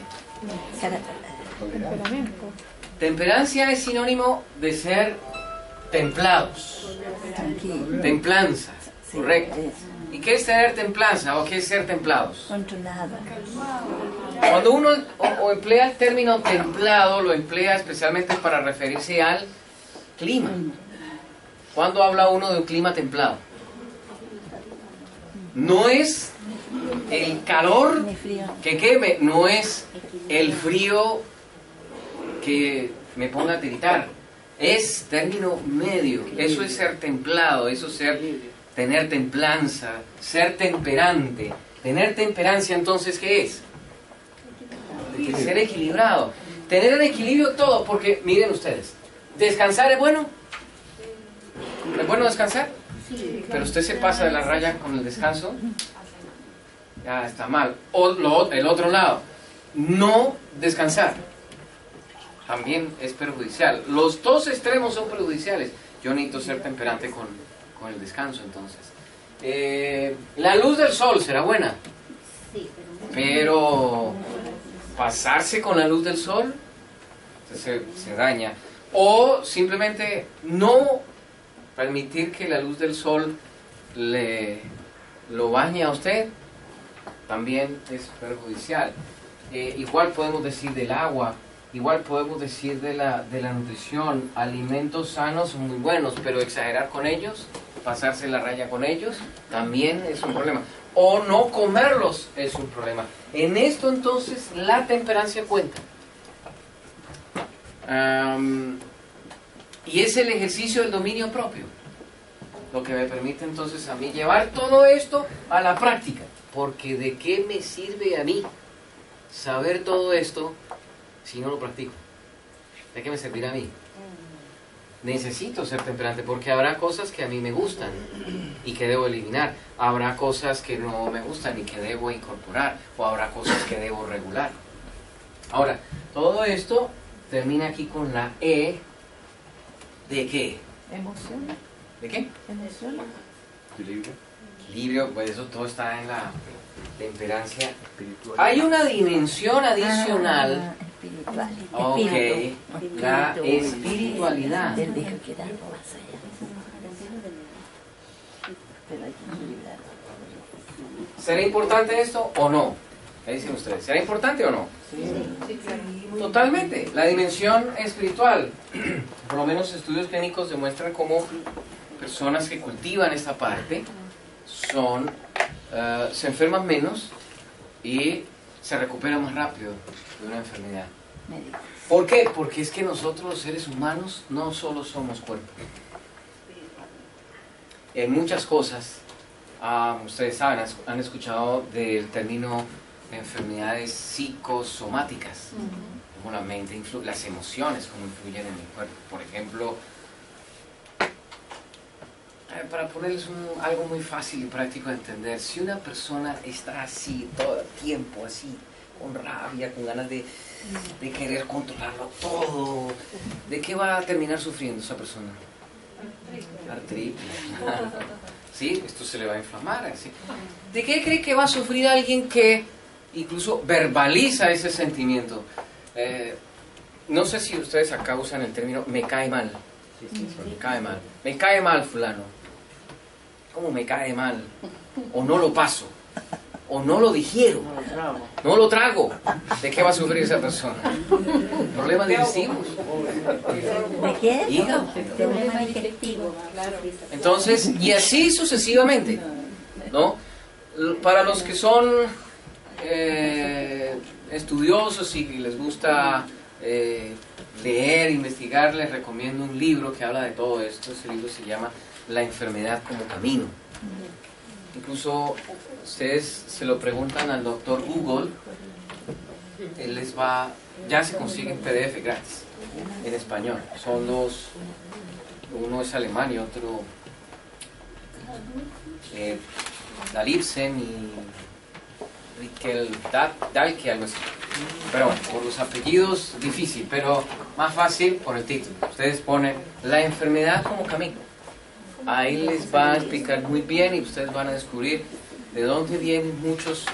Temperancia es sinónimo de ser templados. Templanza, correcto. ¿Y qué es tener templanza o qué es ser templados? Controlado. Cuando uno o emplea el término templado, lo emplea especialmente para referirse al clima. ¿Cuándo habla uno de un clima templado? No es el calor que queme, no es el frío que me ponga a tiritar. Es término medio. Eso es ser templado, eso es tener templanza, ser temperante. Tener temperancia, entonces, ¿qué es? Ser equilibrado. Tener en equilibrio todo, porque miren ustedes, ¿descansar es bueno? ¿Es bueno descansar? Pero usted se pasa de la raya con el descanso, ya está mal. O el otro lado, no descansar, también es perjudicial. Los dos extremos son perjudiciales. Yo necesito ser temperante con el descanso, entonces. La luz del sol será buena, pero pasarse con la luz del sol se daña. O simplemente no permitir que la luz del sol lo bañe a usted, también es perjudicial. Igual podemos decir del agua, igual podemos decir de la nutrición. Alimentos sanos son muy buenos, pero exagerar con ellos, pasarse la raya con ellos, también es un problema. O no comerlos es un problema. En esto entonces la temperancia cuenta. Y es el ejercicio del dominio propio lo que me permite entonces a mí llevar todo esto a la práctica. Porque ¿de qué me sirve a mí saber todo esto si no lo practico? ¿De qué me servirá a mí? Necesito ser temperante porque habrá cosas que a mí me gustan y que debo eliminar. Habrá cosas que no me gustan y que debo incorporar. O habrá cosas que debo regular. Ahora, todo esto termina aquí con la E. ¿De qué? Emoción. ¿De qué? Emoción. Equilibrio, pues eso todo está en la temperancia. Hay una dimensión adicional. Espiritual. Ok, la espiritualidad. Del dejo quedar más allá. Pero hay que equilibrar. ¿Será importante esto o no? ¿Qué dicen ustedes? ¿Será importante o no? Sí. Totalmente. La dimensión espiritual. Por lo menos estudios clínicos demuestran cómo personas que cultivan esta parte se enferman menos y se recuperan más rápido de una enfermedad. ¿Por qué? Porque es que nosotros los seres humanos no solo somos cuerpo. En muchas cosas, ustedes saben, han escuchado del término de enfermedades psicosomáticas, como la mente, las emociones, cómo influyen en el cuerpo. Por ejemplo, para ponerles algo muy fácil y práctico de entender, si una persona está así todo el tiempo, así, con rabia, con ganas de querer controlarlo todo, ¿de qué va a terminar sufriendo esa persona? Artritis. ¿Sí? Esto se le va a inflamar. ¿Sí? ¿De qué cree que va a sufrir alguien que incluso verbaliza ese sentimiento? No sé si ustedes acá usan el término me cae mal. Me cae mal. Me cae mal fulano. ¿Cómo me cae mal? O no lo paso. o no lo digiero, No lo trago. no lo trago, ¿de qué va a sufrir esa persona? Problemas digestivos, ¿De qué? hígado. Problema digestivo. Entonces, y así sucesivamente, ¿no? Para los que son estudiosos y les gusta leer, investigar, les recomiendo un libro que habla de todo esto. Ese libro se llama La enfermedad como camino. Incluso ustedes se lo preguntan al doctor Google, él les va, ya se consigue en PDF gratis, en español. Son dos, uno es alemán y otro Dalibsen y Rickel Dahlke, algo así. Pero bueno, por los apellidos difícil, pero más fácil por el título. Ustedes ponen La enfermedad como camino. Ahí les va a explicar muy bien y ustedes van a descubrir de dónde vienen muchas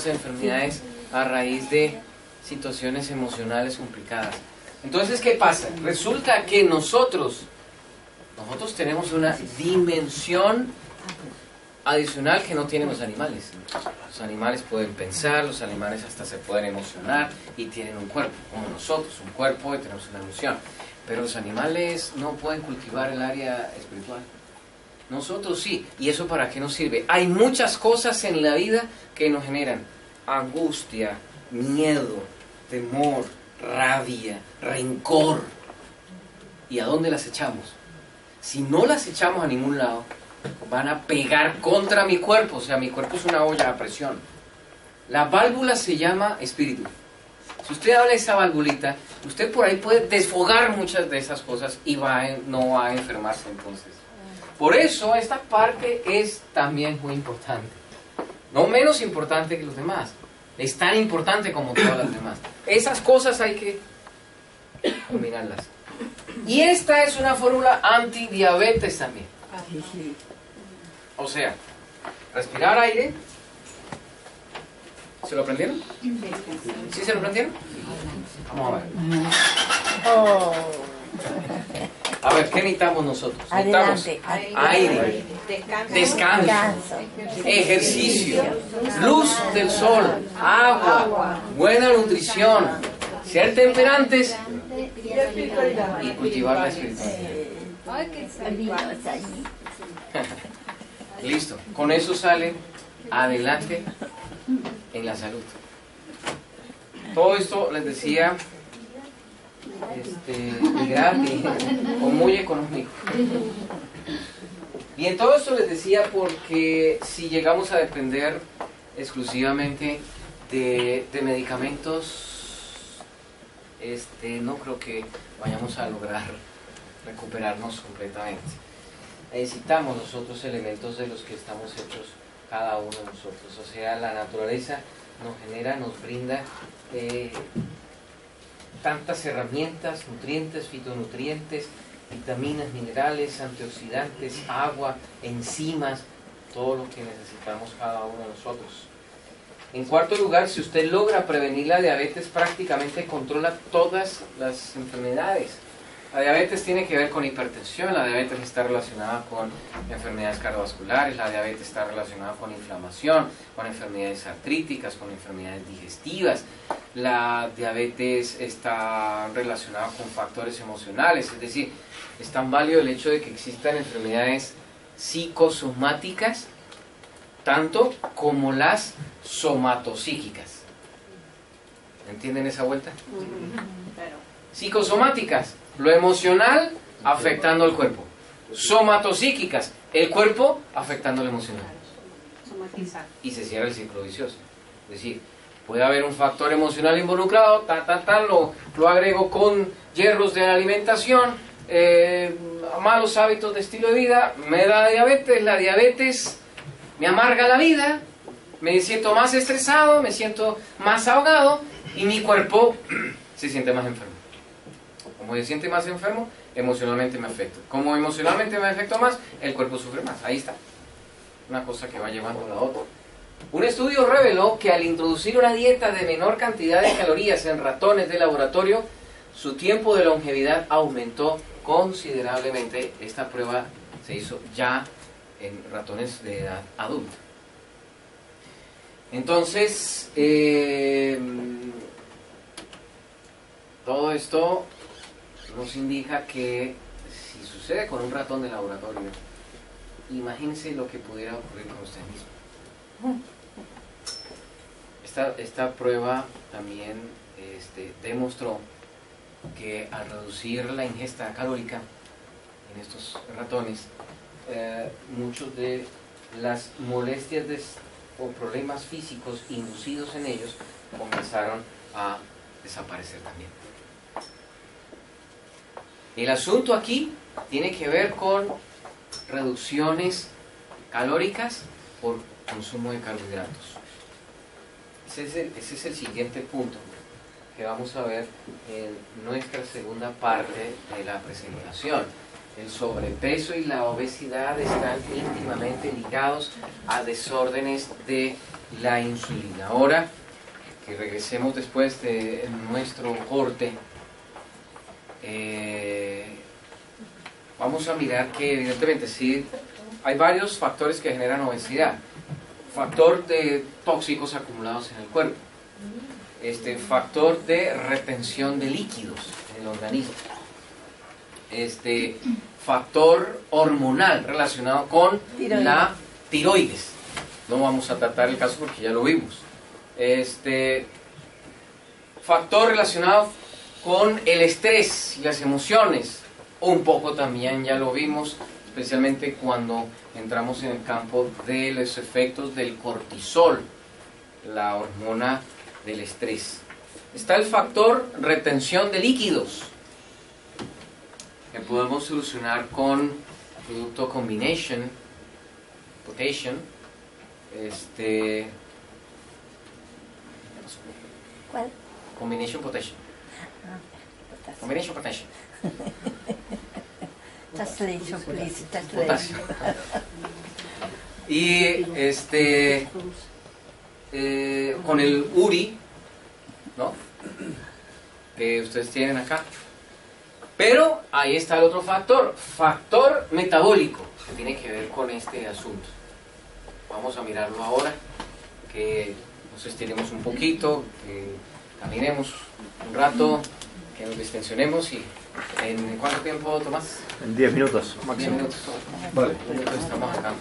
enfermedades a raíz de situaciones emocionales complicadas. Entonces, ¿qué pasa? Resulta que nosotros tenemos una dimensión adicional que no tienen los animales. Los animales pueden pensar, los animales hasta se pueden emocionar y tienen un cuerpo, como nosotros, un cuerpo y tenemos una emoción. Pero los animales no pueden cultivar el área espiritual. Nosotros sí. ¿Y eso para qué nos sirve? Hay muchas cosas en la vida que nos generan angustia, miedo, temor, rabia, rencor. ¿Y a dónde las echamos? Si no las echamos a ningún lado, van a pegar contra mi cuerpo. O sea, mi cuerpo es una olla a presión. La válvula se llama espíritu. Si usted habla de esa valvulita, usted por ahí puede desfogar muchas de esas cosas y no va a enfermarse entonces. Por eso esta parte es también muy importante. No menos importante que los demás. Es tan importante como todas las demás. Esas cosas hay que combinarlas. Y esta es una fórmula antidiabetes también. O sea, respirar aire. ¿Se lo aprendieron? ¿Sí se lo aprendieron? Vamos a ver. A ver, ¿qué necesitamos nosotros? Necesitamos Adelante. aire, descanso, ejercicio, luz del sol, agua, buena nutrición, ser temperantes y cultivar la espiritualidad. Listo, con eso salen adelante en la salud. Todo esto les decía gratis o muy económico. Y en todo esto les decía porque si llegamos a depender exclusivamente de medicamentos, no creo que vayamos a lograr recuperarnos completamente. Necesitamos los otros elementos de los que estamos hechos cada uno de nosotros. O sea, la naturaleza nos genera, nos brinda tantas herramientas, nutrientes, fitonutrientes, vitaminas, minerales, antioxidantes, agua, enzimas, todo lo que necesitamos cada uno de nosotros. En cuarto lugar, si usted logra prevenir la diabetes, prácticamente controla todas las enfermedades. La diabetes tiene que ver con hipertensión, la diabetes está relacionada con enfermedades cardiovasculares, la diabetes está relacionada con inflamación, con enfermedades artríticas, con enfermedades digestivas. La diabetes está relacionada con factores emocionales, es decir, es tan válido el hecho de que existan enfermedades psicosomáticas, tanto como las somatopsíquicas. ¿Entienden esa vuelta? Psicosomáticas, lo emocional afectando al cuerpo. Somatopsíquicas, el cuerpo afectando al emocional. Y se cierra el ciclo vicioso. Es decir, puede haber un factor emocional involucrado, lo agrego con hierros de la alimentación, malos hábitos de estilo de vida, me da diabetes, la diabetes me amarga la vida, me siento más estresado, me siento más ahogado y mi cuerpo se siente más enfermo. Como se siente más enfermo, emocionalmente me afecta. Como emocionalmente me afecta más, el cuerpo sufre más. Ahí está. Una cosa que va llevando a la otra. Un estudio reveló que al introducir una dieta de menor cantidad de calorías en ratones de laboratorio, su tiempo de longevidad aumentó considerablemente. Esta prueba se hizo ya en ratones de edad adulta. Entonces, todo esto nos indica que si sucede con un ratón de laboratorio, imagínense lo que pudiera ocurrir con usted mismo. Esta prueba también demostró que al reducir la ingesta calórica en estos ratones, muchos de las molestias o problemas físicos inducidos en ellos comenzaron a desaparecer también. El asunto aquí tiene que ver con reducciones calóricas por consumo de carbohidratos. Ese es el siguiente punto que vamos a ver en nuestra segunda parte de la presentación. El sobrepeso y la obesidad están íntimamente ligados a desórdenes de la insulina. Ahora que regresemos después de nuestro corte, vamos a mirar que evidentemente sí hay varios factores que generan obesidad. Factor de tóxicos acumulados en el cuerpo, factor de retención de líquidos en el organismo, factor hormonal relacionado con la tiroides. No vamos a tratar el caso porque ya lo vimos. Factor relacionado con el estrés y las emociones, un poco también ya lo vimos, especialmente cuando entramos en el campo de los efectos del cortisol, la hormona del estrés. Está el factor retención de líquidos, que podemos solucionar con producto combination, potassium, ¿Cuál? combination potassium. Combination potassium. Translation, please. Potasio. Y con el URI, ¿no?, que ustedes tienen acá. Pero ahí está el otro factor metabólico, que tiene que ver con este asunto. Vamos a mirarlo ahora, que nos estiremos un poquito, que caminemos un rato, que nos distensionemos. Y ¿en cuánto tiempo, Tomás? En 10 minutos máximo. 10 minutos. Vale. Entonces estamos acá.